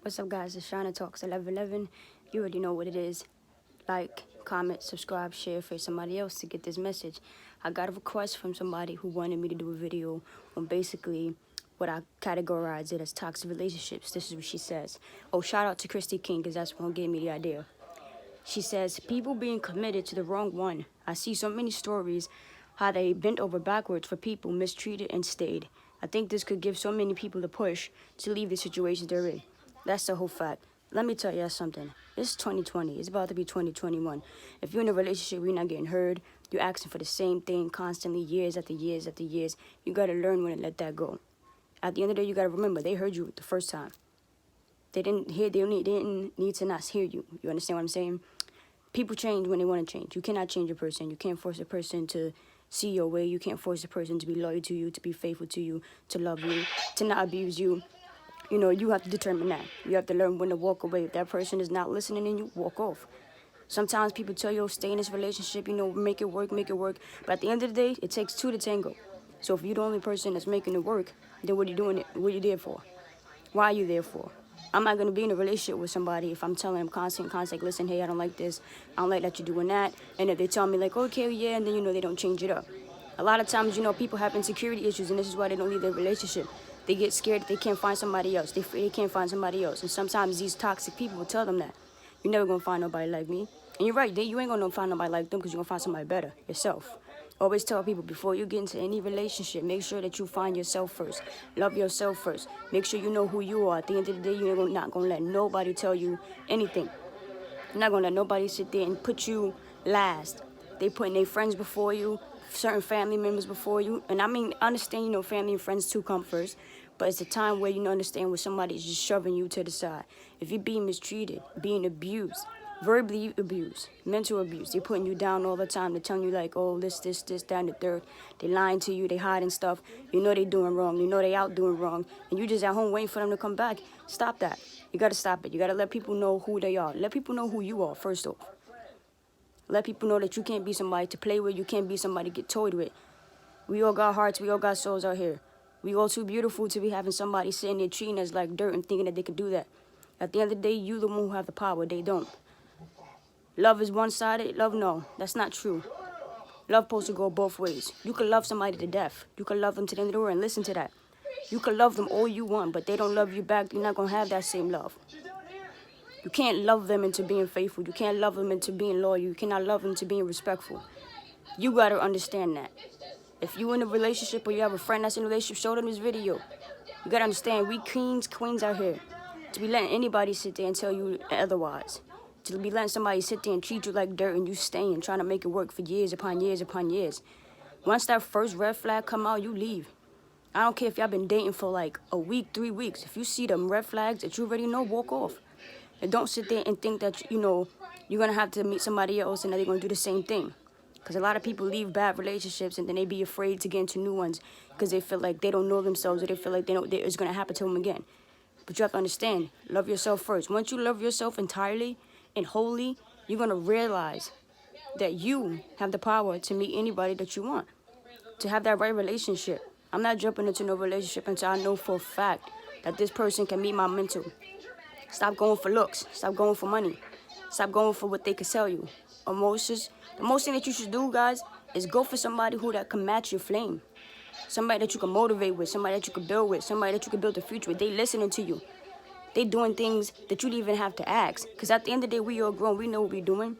What's up, guys? It's Shana Talks 1111. You already know what it is. Like, comment, subscribe, share for somebody else to get this message. I got a request from somebody who wanted me to do a video on basically what I categorize it as toxic relationships. This is what she says. Oh, shout out to Christy King, because that's what gave me the idea. She says, people being committed to the wrong one. I see so many stories how they bent over backwards for people mistreated and stayed. I think this could give so many people the push to leave the situations they're in. That's the whole fact. Let me tell you something. It's 2020. It's about to be 2021. If you're in a relationship where you're not getting heard, you're asking for the same thing constantly, years after years after years, you got to learn when to let that go. At the end of the day, you got to remember, they heard you the first time. They didn't need to not hear you. You understand what I'm saying? People change when they want to change. You cannot change a person. You can't force a person to see your way. You can't force a person to be loyal to you, to be faithful to you, to love you, to not abuse you. You know, you have to determine that. You have to learn when to walk away. If that person is not listening, then you walk off. Sometimes people tell you, stay in this relationship, make it work, make it work. But at the end of the day, it takes two to tango. So if you're the only person that's making it work, then what are you doing it? What are you there for? Why are you there for? I'm not going to be in a relationship with somebody if I'm telling them constant, listen, hey, I don't like this. I don't like that you're doing that. And if they tell me like, okay, yeah, and then, they don't change it up. A lot of times, people have insecurity issues, and this is why they don't leave their relationship. They get scared that they can't find somebody else. They can't find somebody else. And sometimes these toxic people will tell them that. You're never going to find nobody like me. And you're right, you ain't going to find nobody like them because you're going to find somebody better yourself. Always tell people, before you get into any relationship, make sure that you find yourself first. Love yourself first. Make sure you know who you are. At the end of the day, you're not going to let nobody tell you anything. You're not going to let nobody sit there and put you last. They putting their friends before you, certain family members before you. And I mean, understand, family and friends too come first. But it's a time where you understand where somebody is just shoving you to the side. If you're being mistreated, being abused, verbally abused, mental abuse, they're putting you down all the time. They're telling you like, oh, this, that, and the third. They lying to you, they hiding stuff. You know they doing wrong. You know they out doing wrong. And you just at home waiting for them to come back. Stop that. You got to stop it. You got to let people know who they are. Let people know who you are, first off. Let people know that you can't be somebody to play with. You can't be somebody to get toyed with. We all got hearts. We all got souls out here. We all too beautiful to be having somebody sitting there treating us like dirt and thinking that they could do that. At the end of the day, you the one who have the power. They don't. Love is one-sided. Love, no. That's not true. Love supposed to go both ways. You can love somebody to death. You can love them to the end of the world, and listen to that. You can love them all you want, but they don't love you back. You're not going to have that same love. You can't love them into being faithful. You can't love them into being loyal. You cannot love them to being respectful. You got to understand that. If you in a relationship or you have a friend that's in a relationship, show them this video. You got to understand, we queens out here. To be letting anybody sit there and tell you otherwise. To be letting somebody sit there and treat you like dirt and you staying, trying to make it work for years upon years upon years. Once that first red flag come out, you leave. I don't care if y'all been dating for like a week, 3 weeks. If you see them red flags that you already know, walk off. And don't sit there and think that, you're going to have to meet somebody else and that they're going to do the same thing. Because a lot of people leave bad relationships and then they be afraid to get into new ones because they feel like they don't know themselves or they feel like it's going to happen to them again. But you have to understand, love yourself first. Once you love yourself entirely and wholly, you're going to realize that you have the power to meet anybody that you want, to have that right relationship. I'm not jumping into no relationship until I know for a fact that this person can meet my mental. Stop going for looks. Stop going for money. Stop going for what they can sell you. Emotions. The most thing that you should do, guys, is go for somebody that can match your flame. Somebody that you can motivate with. Somebody that you can build with. Somebody that you can build a future with. They listening to you. They doing things that you don't even have to ask. Because at the end of the day, we all grown. We know what we're doing.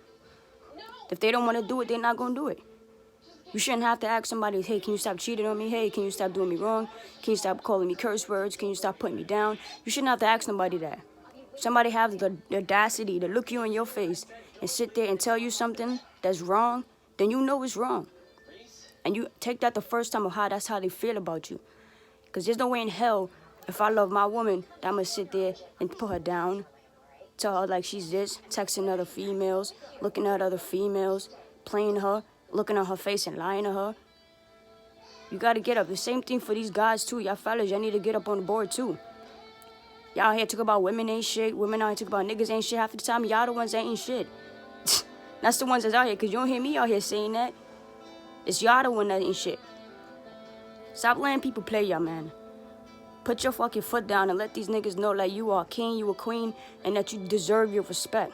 If they don't want to do it, they're not going to do it. You shouldn't have to ask somebody, hey, can you stop cheating on me? Hey, can you stop doing me wrong? Can you stop calling me curse words? Can you stop putting me down? You shouldn't have to ask nobody that. Somebody have the audacity to look you in your face and sit there and tell you something that's wrong, then you know it's wrong. And you take that the first time of that's how they feel about you. Because there's no way in hell, if I love my woman, that I'm going to sit there and put her down, tell her like she's this, texting other females, looking at other females, playing her, looking at her face and lying to her. You got to get up. The same thing for these guys too. Y'all fellas, y'all need to get up on the board too. Y'all here talk about women ain't shit. Women out here talk about niggas ain't shit. Half the time, y'all the ones that ain't shit. That's the ones that's out here, because you don't hear me out here saying that. It's y'all the one that ain't shit. Stop letting people play y'all, man. Put your fucking foot down and let these niggas know like you are a king, you a queen, and that you deserve your respect.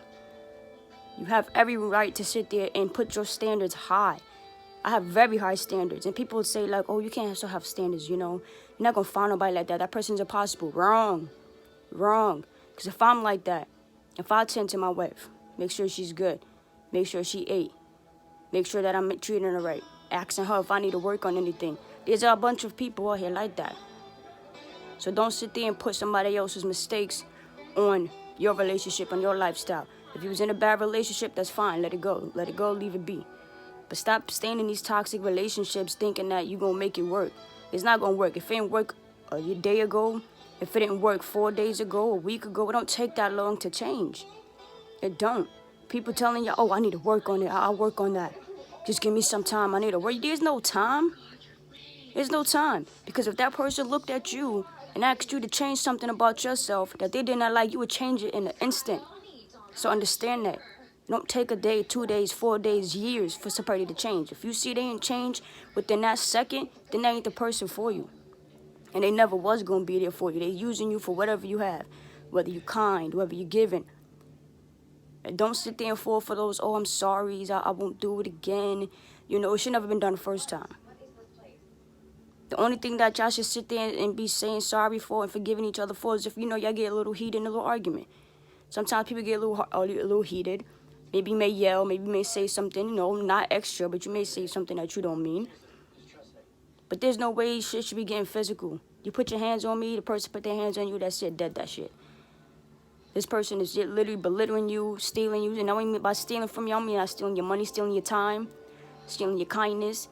You have every right to sit there and put your standards high. I have very high standards. And people would say like, oh, you can't also have standards, you know. You're not going to find nobody like that. That person's impossible. Wrong. Wrong. Because if I'm like that, if I tend to my wife, make sure she's good, make sure she ate, make sure that I'm treating her right, asking her if I need to work on anything. There's a bunch of people out here like that. So don't sit there and put somebody else's mistakes on your relationship, on your lifestyle. If you was in a bad relationship, that's fine. Let it go. Let it go. Leave it be. But stop staying in these toxic relationships thinking that you're going to make it work. It's not going to work. If it didn't work a day ago, if it didn't work 4 days ago, a week ago, it don't take that long to change. It don't. People telling you, oh, I need to work on it. I'll work on that. Just give me some time. I need to work. There's no time. There's no time. Because if that person looked at you and asked you to change something about yourself that they did not like, you would change it in an instant. So understand that. It don't take a day, 2 days, 4 days, years for somebody to change. If you see they ain't change within that second, then that ain't the person for you. And they never was going to be there for you. They using you for whatever you have. Whether you're kind, whether you're giving. And don't sit there and fall for those, oh, I'm sorry, I won't do it again. You know, it should never been done the first time. The only thing that y'all should sit there and be saying sorry for and forgiving each other for is if, you know, y'all get a little heated in a little argument. Sometimes people get a little heated. Maybe you may yell, maybe you may say something, you know, not extra, but you may say something that you don't mean. But there's no way shit should be getting physical. You put your hands on me, the person put their hands on you, that's it, dead that shit. This person is literally belittling you, stealing you. And I don't mean by stealing from you, I mean stealing your money, stealing your time, stealing your kindness,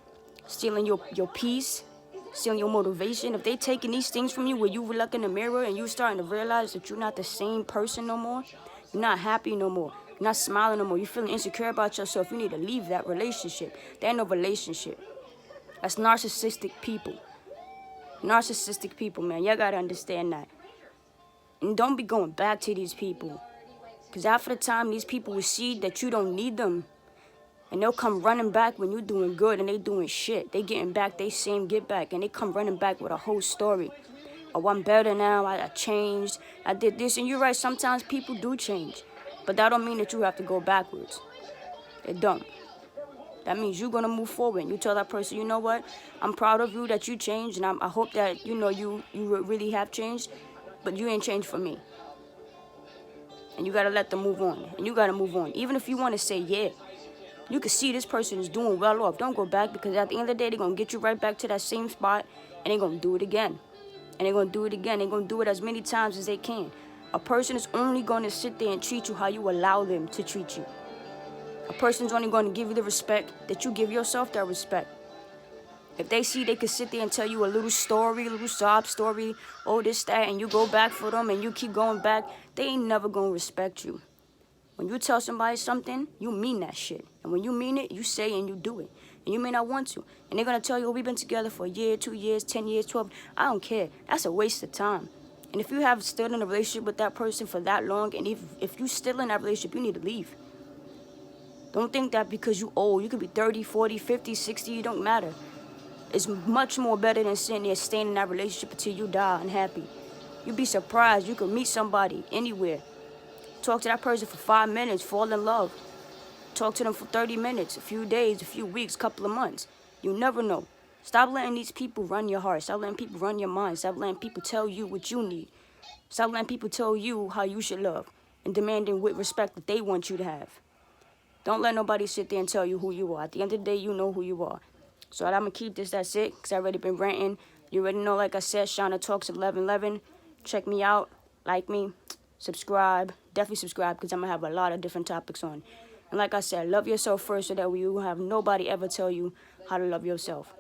stealing your peace, stealing your motivation. If they taking these things from you where you look in the mirror and you starting to realize that you're not the same person no more, you're not happy no more, you're not smiling no more, you're feeling insecure about yourself, you need to leave that relationship. There ain't no relationship. That's narcissistic people. Narcissistic people, man. Y'all gotta understand that. And don't be going back to these people. Because after the time, these people will see that you don't need them. And they'll come running back when you're doing good and they doing shit. They getting back, they same get back. And they come running back with a whole story. Oh, I'm better now, I changed, I did this. And you're right, sometimes people do change. But that don't mean that you have to go backwards. It don't. That means you're going to move forward. You tell that person, you know what? I'm proud of you that you changed. And I hope that, you know, you really have changed. But you ain't changed for me. And you got to let them move on. And you got to move on. Even if you want to say, yeah, you can see this person is doing well off. Don't go back, because at the end of the day, they're going to get you right back to that same spot. And they're going to do it again. And they're going to do it again. They're going to do it as many times as they can. A person is only going to sit there and treat you how you allow them to treat you. A person's only going to give you the respect that you give yourself that respect. If they see they can sit there and tell you a little story, a little sob story, oh, this, that, and you go back for them and you keep going back, they ain't never going to respect you. When you tell somebody something, you mean that shit. And when you mean it, you say and you do it. And you may not want to. And they're going to tell you, oh, we've been together for a year, 2 years, 10 years, 12. I don't care. That's a waste of time. And if you have still in a relationship with that person for that long, and if you still in that relationship, you need to leave. Don't think that because you old, you could be 30, 40, 50, 60, it don't matter. It's much more better than sitting there staying in that relationship until you die unhappy. You'd be surprised. You could meet somebody anywhere. Talk to that person for 5 minutes, fall in love. Talk to them for 30 minutes, a few days, a few weeks, couple of months. You never know. Stop letting these people run your heart. Stop letting people run your mind. Stop letting people tell you what you need. Stop letting people tell you how you should love and demanding with respect that they want you to have. Don't let nobody sit there and tell you who you are. At the end of the day, you know who you are. So I'm going to keep this, that's it, because I already been ranting. You already know, like I said, Shauna Talks 1111. Check me out, like me, subscribe. Definitely subscribe, because I'm going to have a lot of different topics on. And like I said, love yourself first so that you will have nobody ever tell you how to love yourself.